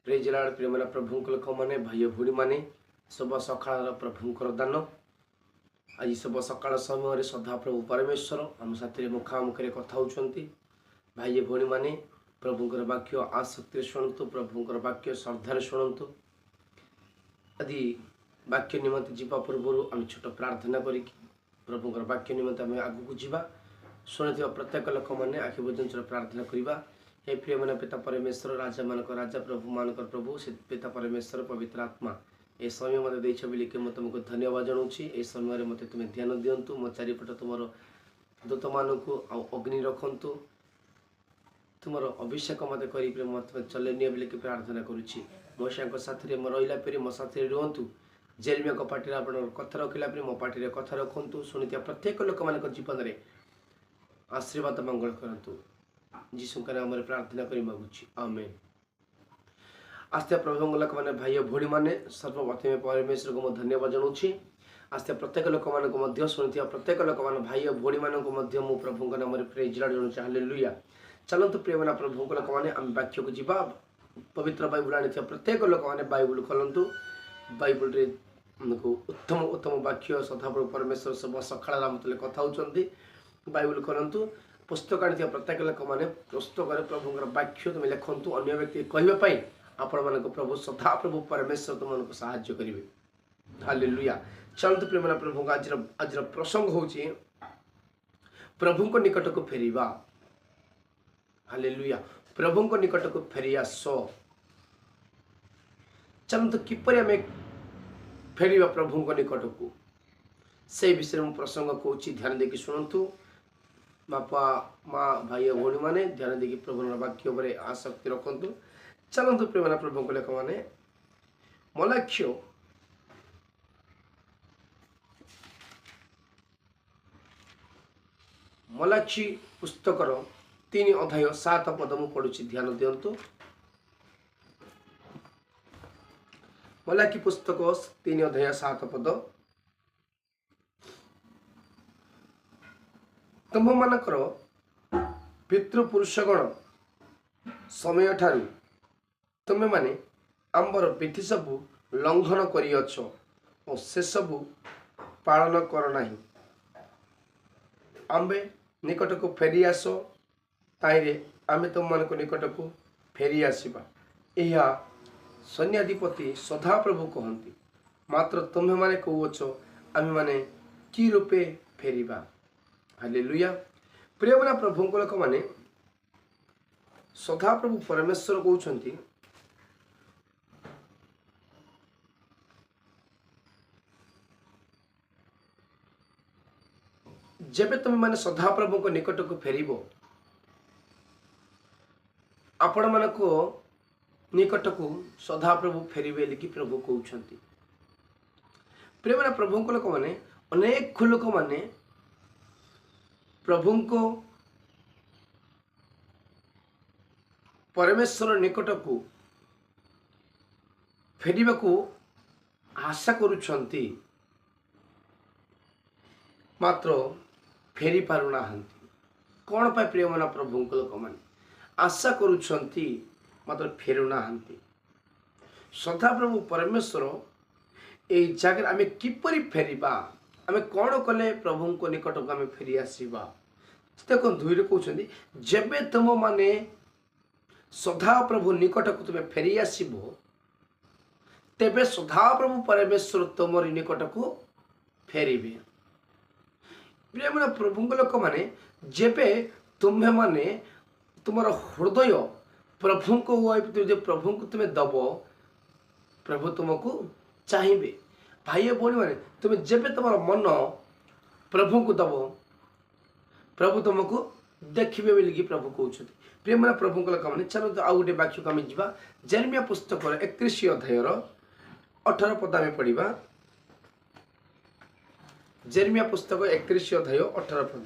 Praise Lord प्रिय मन प्रभुंक लोक मैंने भाई भूणी मैंने शुभ सकाल प्रभुंकर दान आज शुभ सकाल समय सदा प्रभु परमेश्वर आम साथी मुखामुखी कथा होती भाई भूणी मैंने प्रभुंकर वाक्य आसक्ति शुणु प्रभुंकर वाक्य श्रद्धार शुणु आदि वाक्य निमंत जीवा पूर्व आम छोट प्रार्थना करी प्रभुंकर वाक्य निमंत आम आगू जावा शुणुवा प्रत्येक लोक मैंने आखि बुझ प्रार्थना करवा हे प्रिय मन पिता परमेश्वर राजा मानक राजा प्रभु मानक प्रभु से पिता परमेश्वर पवित्र आत्मा ए समय मत देछ बोली कि तुमको धन्यवाद जनाऊँगी ए समय मत तुम्हें ध्यान दिंतु मो चारिपट तुम दूत मानक अग्नि रखु तुम अभिषेक मत कर मत चले नि बोल कि प्रार्थना करुच्ची मो साथी में रहा पर मो साथी रुहतु जेरमिया पार्टी आप कथा रखला मो पार्टी कथा रखु शुणुवा प्रत्येक लोक मान जीवन में आशीर्वाद मंगल करतु जीशु नाम प्रार्थना कर मागुची आमेन। आस्ते प्रभु लोक मैंने भाई भूणी मैंने सर्वप्रथम परमेश्वर को धन्यवाद जनाऊँगी आस्ते प्रत्येक लोक मान शुणुवा प्रत्येक लोक मान भाई भूणी मानू प्रभु नाम प्रेज लॉर्ड जनाऊँ हालेलुया। चलतु प्रिय मन प्रभु लोक मैंने आम वाक्य को जीवा पवित्र बाइबल आनी प्रत्येक लोक मैंने बाइबल खोलतु बाइबल उत्तम उत्तम वाक्य सदाप्रभु परमेश्वर सब सकाल आम कथा होती बाइबल खोलतु पुस्तक आनी प्रत्येक लोक मैंने पुस्तक प्रभुंर वाक्य तुम लिखु अन्य व्यक्ति कहवाई आपण मान प्रभु सदा प्रभु परमेश्वर तुमको साहाय्य करेंगे हालेलुया। चलतु प्रेम प्रभु आज प्रसंग हूँ प्रभु निकट को फेरिबा हालेलुया प्रभु निकट को फेरी आस चलतु किपर आम फेरिबा प्रभु निकट को से विषय में प्रसंग कहूँ ध्यान देकी शुणु बापा माँ भाई भौणी मैंने ध्यान देकी प्रभु वाक्य पर आसक्ति रखु चलतु प्रेम प्रभु लोक मैंने मलाक्षी पुस्तकर 3 अध्याय 7 पद मु पढ़ुची ध्यान दिंतु मलाक्षी पुस्तक 3 अध्याय 7 पद तुम मानकर पितृपुरुषगण समय ठारू तुम्हें माने आंबर विधि सबू लंघन करिअछ और से सबू पालन कर नाही आंबे निकट को फेरी आस ताइरे आमे तुम मान निकट को फेरी आसीबा यह सैन्याधिपति सदा प्रभु कहती मात्र तुम्हें माने कहूछ आमे माने कि रूपे फेरिबा हालेलुया। प्रिय मना प्रभु लोक मैंने सदा प्रभु परमेश्वर कहते जेबे तुम माने सदा प्रभु को निकट को फेरिबो आपण मान को निकट को सदा प्रभु फेरिबे लिखि प्रभु कहते प्रिय मना प्रभु लोक मैंने अनेक लोक मैंने प्रभु को परमेश्वर निकट को फेरिबा को आशा करुछंती मात्र फेरी पारुना कौन पाए प्रिय मन प्रभु लोक मैंने आशा करुछंती मात्र फेरुना सदा प्रभु परमेश्वर ए जगह आमे किपरि फेरिबा आमे कौन कले प्रभु को निकट को आमे फेरी आसीबा देखो 2 कहते जेबे तुम माने सदा प्रभु निकट को तुम्हें फेरी आसीबो तेबे सदा प्रभु परमेश्वर तुमरी निकट को फेरिबे। प्रिय मन प्रभु लोक मैंने जेबे तुम्हें माने तुमर हृदय प्रभु को प्रभु को तुम्हें दब प्रभु तुमको चाहिए भाई भौणी मैंने तुम्हें जेबे तुम मन प्रभु को दब प्रभु तुमको देखिए बोलिकी प्रभु कहते प्रिय मन प्रभु लोक मैंने चलो आउ गोटे वाक्य को आम जा जेरमिया पुस्तक 31 अध्याय 18 पद आम पढ़ा जेरमिया पुस्तक 31 अध्याय 18 पद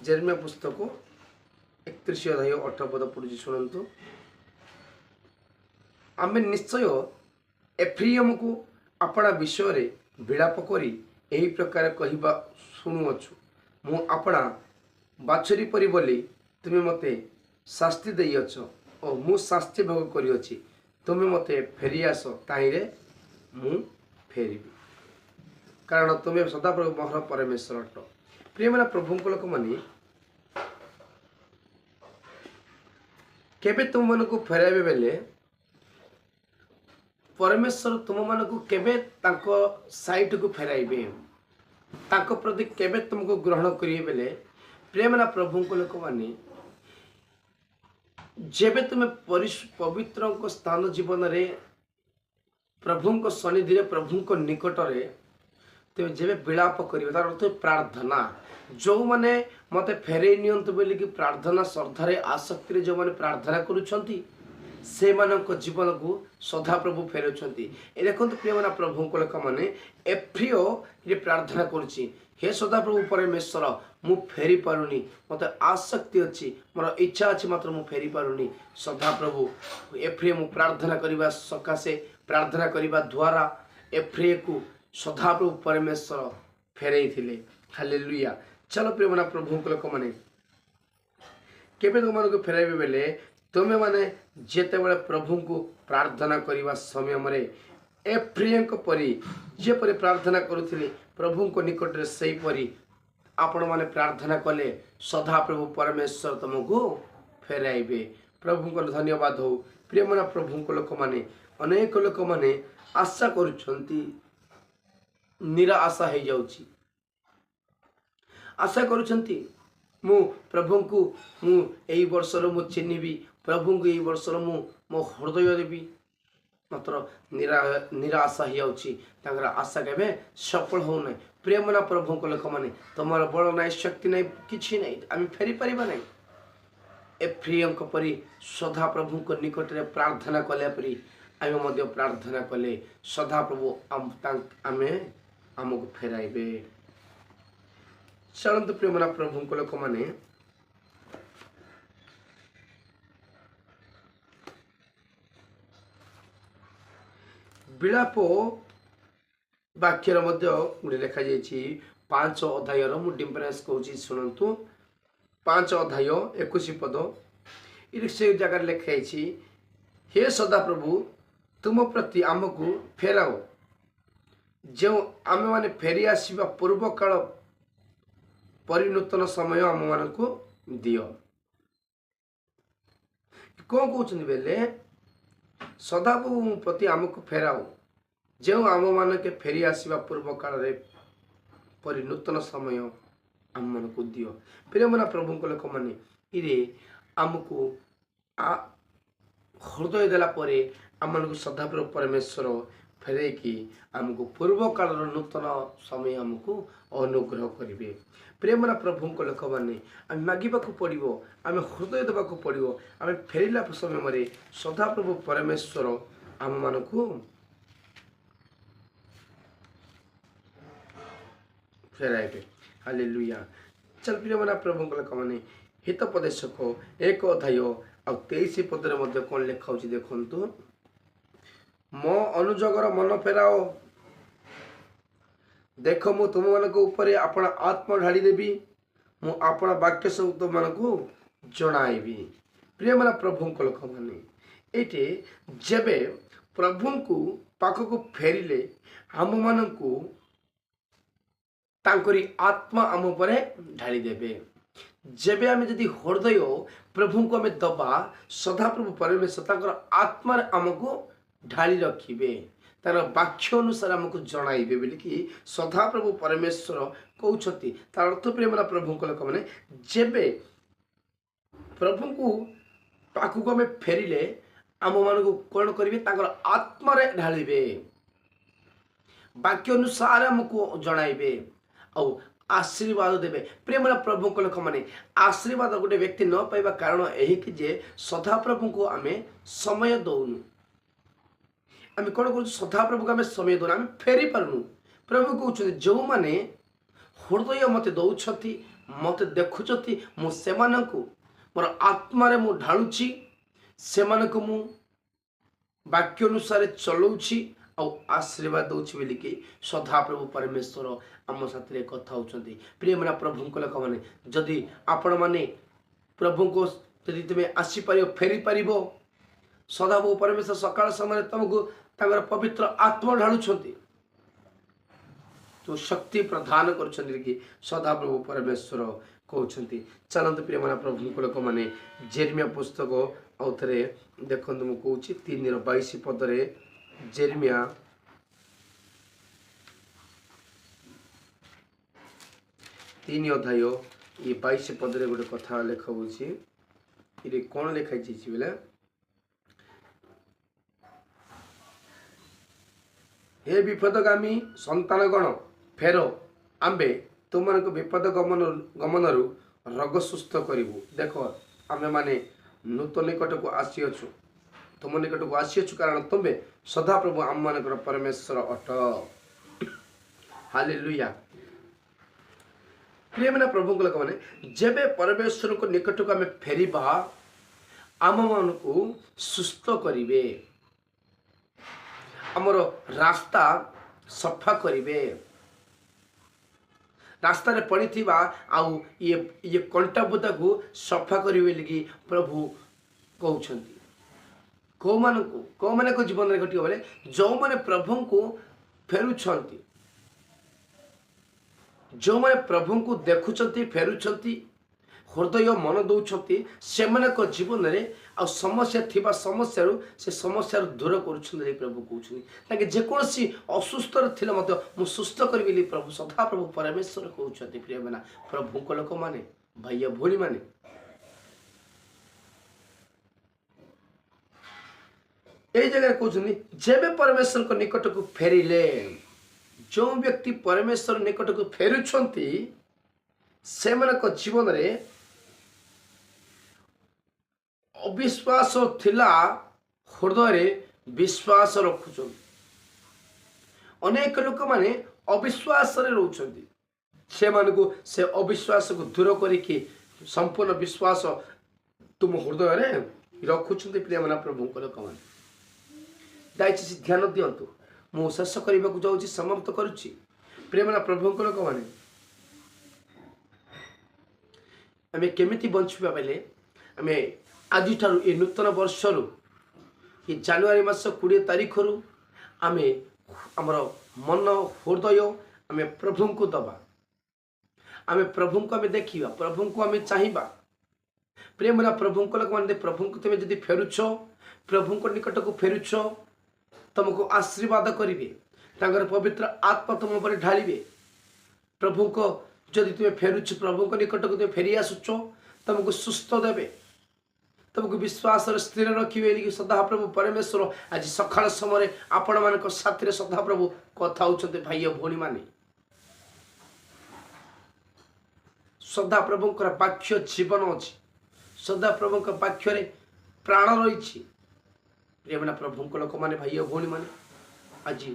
जेरमिया पुस्तक 31 अध्याय 18 पद पढ़ुची शुणु आमे निश्चय एफ्रियम को अपना विषय ବିଳାପ କରି ଏହି ପ୍ରକାର କହିବା ଶୁଣୁଅଛୁ, ମୁଁ ଆପଣା ବାଛୁରୀ ପରି ବୋଲି ତୁମେ ମୋତେ ଶାସ୍ତି ଦେଇଅଛ ଓ ମୁଁ ଶାସ୍ତି ଭୋଗ କରିଅଛି। ତୁମେ ମୋତେ ଫେରିଆସ, ତାହିଁରେ ମୁଁ ଫେରିବି, କାରଣ ତୁମେ ସଦାପ୍ରଭୁ ମୋର ପରମେଶ୍ୱର ଅଟ। ପ୍ରିୟମାନେ ପ୍ରଭୁଙ୍କ ଲୋକମାନେ, କେବେ ତୁମମାନଙ୍କୁ ଫେରାଇବେ ବେଲେ परमेश्वर तुम मानक केबे तांको साइट को फेराइबे, तांको प्रति केबे तुमको ग्रहण करिए बेले प्रेमना प्रभु को लोक माने जेबे तुम पवित्र को स्थान जीवन रे प्रभु को सन्निधि रे प्रभु को निकट रे तुम जेबे विलाप करिवे, तार अर्थ प्रार्थना। जो माने मते फेरे नियंतु बोली कि प्रार्थना श्रद्धा रे आसक्ति रे जो माने प्रार्थना करूछंती से मानक जीवन को सदा प्रभु फेरुछंती। ए देखंतु प्रियमना प्रभु को लोक माने एफ्रियो ये प्रार्थना करूची, हे सदा प्रभु परमेश्वर मु फेरी पारुनी, मते आसक्ति अछि, मोर इच्छा अछि, मात्र मु फेरी पारुनी। सदा प्रभु एफ्रियो मु प्रार्थना करिबा सकासे, प्रार्थना करिबा द्वारा एफ्रियो को सदा प्रभु परमेश्वर फेरई थिले। हालेलुया। चलो प्रियमना प्रभु को लोक माने केबे तुम मानक फेराइबे बेले तुमे माने जेते बेले प्रभु को प्रार्थना करिबा समय मरे एफ्रियो परी जे परी प्रार्थना करुथिले प्रभु को निकट रे सही परी आपण माने प्रार्थना कले सदा प्रभु परमेश्वर तुमको फेराइबे। प्रभु को धन्यवाद हो। प्रियमना प्रभु को लोक माने अनेक लोक माने आशा करूछंती, निराशा हो जाउची, आशा करूछंती मु प्रभु को मु एई वर्षर मु चिन्हिबी, प्रभु को एई वर्षर मु मो हृदय देबी, मात्र निराशा हो जाउची, तांकर आशा केबे सफल हो नै। प्रेमना प्रभु को लोक माने तमर बल नै, शक्ति नै, किछि नै, आमी फेरी परिबा नै। एफ्रियो परी सदा प्रभु को निकट रे प्रार्थना कले परी आमे मध्य प्रार्थना कले सदा प्रभु आमे आमको फेराइबे। चलंतु प्रेमना प्रभु को लोक माने विलाप वाक्यर मध्य गुड़े लिखा जाइछि 5 अध्याय मु डिफरेंस कहूँ शुणु। 5 अध्याय 21 पद से जगह लिखाई, हे सदा प्रभु तुम प्रति आमको फेराओ, जो आम माने फेरी आसवा पूर्व काल परिनूतन समय आम मान को दियो। कौन कहते बेले सदा प्रभु प्रति आमको फेराओ, जो आम मान के फेरी आसवा पूर्व काल रे परिनूतन समय आम मान को दियो। प्रियमना प्रभु को लोक माने इरे आमको हृदय देला परे आम मान को सदा प्रभु परमेश्वर फेरे कि आमको पूर्व काल नूतन समय आमको अनुग्रह करिवे। प्रेमना प्रभु को लोक माने आम मागिबाकू पड़िबो, आम हृदय देबाकू पड़िबो, आम फेरिला समय मरे सदा प्रभु परमेश्वर आम मानकू फेराइबे। हालेलुया। चल प्रियमना प्रभु को लोक माने हितोपदेशक 1 अध्याय आ 23 पदरे मध्य कोन लेखा होछि देखंतु, मो अनुजगर मन फेराओ, देख मु तुम मानक ऊपर अपना आत्मा ढाड़ी देवी, मु अपना वाक्य सब तुम मानक जणाइबी। प्रियमना प्रभु को लोक माने एटे जेबे प्रभु को पाख को फेरिले आम मानकू तांकरी आत्मा आम परे ढाली देबे। जेबे आमे जदि हृदय प्रभु को आमे दबा सदा प्रभु परमेश्वर तांकर आत्मा आमको ढाली रखिबे, तार वाक्य अनुसार आमको जणाइबे बोली कि सदा प्रभु परमेश्वर कहउछती। तार अर्थ प्रेमना प्रभु को लोक माने जेबे प्रभु को पाखु को आमे फेरिले आम मानकू कोन करिवे, तांकर आत्मा रे ढालिबे, वाक्य अनुसार आमको जणाइबे औ आशीर्वाद देवे। प्रेमना प्रभु को लोक माने आशीर्वाद गोटे व्यक्ति न पाइबा कारण यही कि जे सदा प्रभु को आमे समय दौनु, आमे कौन करूँ सदा प्रभु को आमे समय दौनु, आमे फेरी पारुनु। प्रभु कहते जो माने हृदय मते दौछती, मते देखुछती, मु सेमानकु मोर आत्मा रे मु ढालुची, सेमानकु मु वाक्य अनुसार चलौछि आशीर्वाद दूसरी बोलिकी सदाप्रभु परमेश्वर आम साथी कथा होती प्रिय मैंने प्रभु लोक मैंने जदि आपण मैंने प्रभु को जदि तुम्हें आसीपर फेरी पार सदाप्रभु परमेश्वर सकाल समय तुमको पवित्र आत्मा ढालुंट तो शक्ति प्रदान कर सदाप्रभु परमेश्वर कहते चलते प्रिय मैंने प्रभु लोक मैंने जेरमिया पुस्तक आउ थे देखो मुझे कौच 3:22 पदरे जेरमिया 3 अध्याय ये 22 पदरे गोटे कथा लेखा ये कौन लिखाई बोले हे विपदगामी संतानगण फेर आंबे तुम विपद गमन रोग सुस्थ करूँ देख आमे माने नूतन निकट को आसीअछु तुम निकट को आसीअछु कारण तुम्हें सदाप्रभु आम मान परमेश्वर अट हालेलुया प्रिय मैंने प्रभु लोक मैंने जेबे परमेश्वर को निकट को आम फेरिबा आम मान को सुस्थ करिवे आमर रास्ता सफा करिवे रास्तार पड़ी आउ ये कंटा बुदा को सफा करेंगे लगी प्रभु कहते कौ मैंने को जीवन में घटे बोले जो मैंने प्रभु को फेरुंट जो मैंने प्रभु को देखुंट फेरुंट हृदय मन दौरान से जीवन में आ समस्या थी समस्या से समस्या दूर कर प्रभु कहते जेकोसी असुस्थ थे मु सुस्थ करी प्रभु सदा प्रभु परमेश्वर कहते प्रिय मैंने प्रभु लोक मैंने भाई भौणी मैंने ये जगह कहते जेबे परमेश्वर को निकट को फेरिले जो व्यक्ति परमेश्वर निकट को फेरुंट से जीवन में अविश्वास थिला हृदय विश्वास रखुं अनेक लोक माने अविश्वास रोचंती से मानकु से अविश्वास को दूर करके संपूर्ण विश्वास तुम हृदय रे रखुंट प्रिय माना प्रभु लोक मैंने ध्यान दिंतु मु शेष करने को जाऊँगी समाप्त करुच्ची प्रिय माना प्रभु लोक मैंने आम केमी बंचवा बेले आम आज ये नूतन वर्ष ये जानुरी मास 20 तारीख रु आम आमर मन हृदय आम प्रभु को दबा आम प्रभु को आम देखा प्रभु को आम चाहिए प्रिय मेरा प्रभु को लोक मैंने प्रभु को तुम जब फेरुच प्रभु को निकट को फेरुच तुमको आशीर्वाद करेंगे पवित्र आत्मा तुम पर ढालिबे प्रभु को जदि तुम्हें फेरुच प्रभु को निकट को तुम फेरी आसुच तुमको सुस्थ देवे तुमको विश्वास स्थिर रखिए सदा प्रभु परमेश्वर आज सकाल समय आपण मान साथी सदा प्रभु कथा होते भाई भौणी माने सदा प्रभु वाक्य जीवन अच्छी सदा प्रभु वाक्य प्राण रही प्रिय प्रभु लोक मैंने भाई भौणी माने आज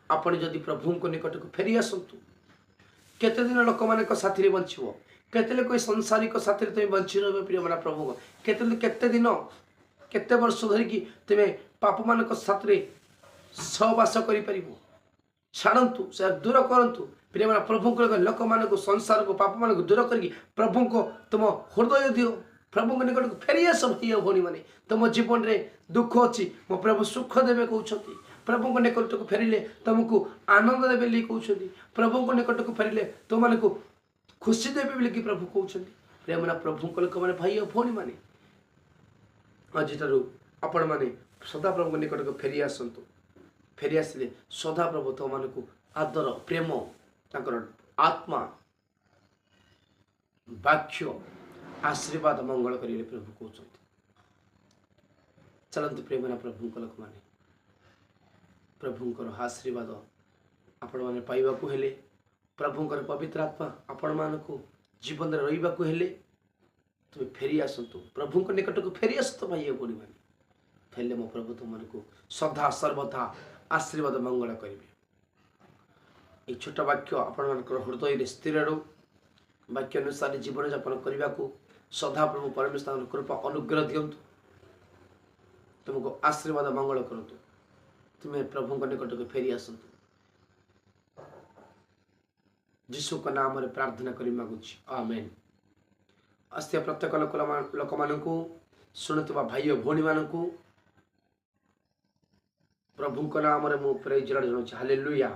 आपण जदि प्रभु को निकट को फेरी आसतु केते दिन लोक मान साथी बंचव केते लोक संसारिक साथी तुम बंची रहे प्रिय माना प्रभु केते दिन केते वर्ष धरिकी तुम पाप मान साथी सहवास कर छाड़ू से दूर करूँ प्रिय माना प्रभु लोक मान संसार को पाप मान दूर कर प्रभु को तुम हृदय दियो प्रभु निकट को फेरी आस भाई भौणी मैंने तुम जीवन में दुख अच्छी मो प्रभु सुख देवे कहते प्रभु को निकट को फेरिले तुमको आनंद देवे कहते प्रभु को निकट को फेरिले तुम को खुशी देवे बोलिकी प्रभु कहते प्रिय मैंने प्रभु लोक मैंने भाई भौणी मैंने आज आपण मैंने सदा प्रभु निकट को फेरी आसतु फेरी आसिले सदा प्रभु तुम मान को आदर प्रेम तांकर आत्मा वाक्य आशीर्वाद मंगल करेंगे प्रभु कहते चलते प्रिय मैंने प्रभु लोक मैंने प्रभुंकर आशीर्वाद आपण मैंने पाइबाकू हेले प्रभुंकर पवित्र आत्मा आपण मान को जीवन में रही हेले तुम फेरी आसतु प्रभु को निकट को फेरी आसतु भाई भौणी मैंने फेले मो प्रभु तुमको सदा सर्वदा आशीर्वाद मंगल करेंगे ये छोट वाक्य आपण मान हृदय स्थिर रो वाक्य अनुसार जीवन यापन करने को सदा प्रभु परमेश्वर कृपा अनुग्रह दिंतु तुमको आशीर्वाद मंगल करतु तुम्हें प्रभु निकट को फेरी आसतु यीशु का नाम रे प्रार्थना करी मागुछि आमेन। अस्ते प्रत्येक लोक मानकु शुणुवा भाई और भौणी मानकु प्रभु नाम रे मु प्रेज जणाउछि हालेलुया।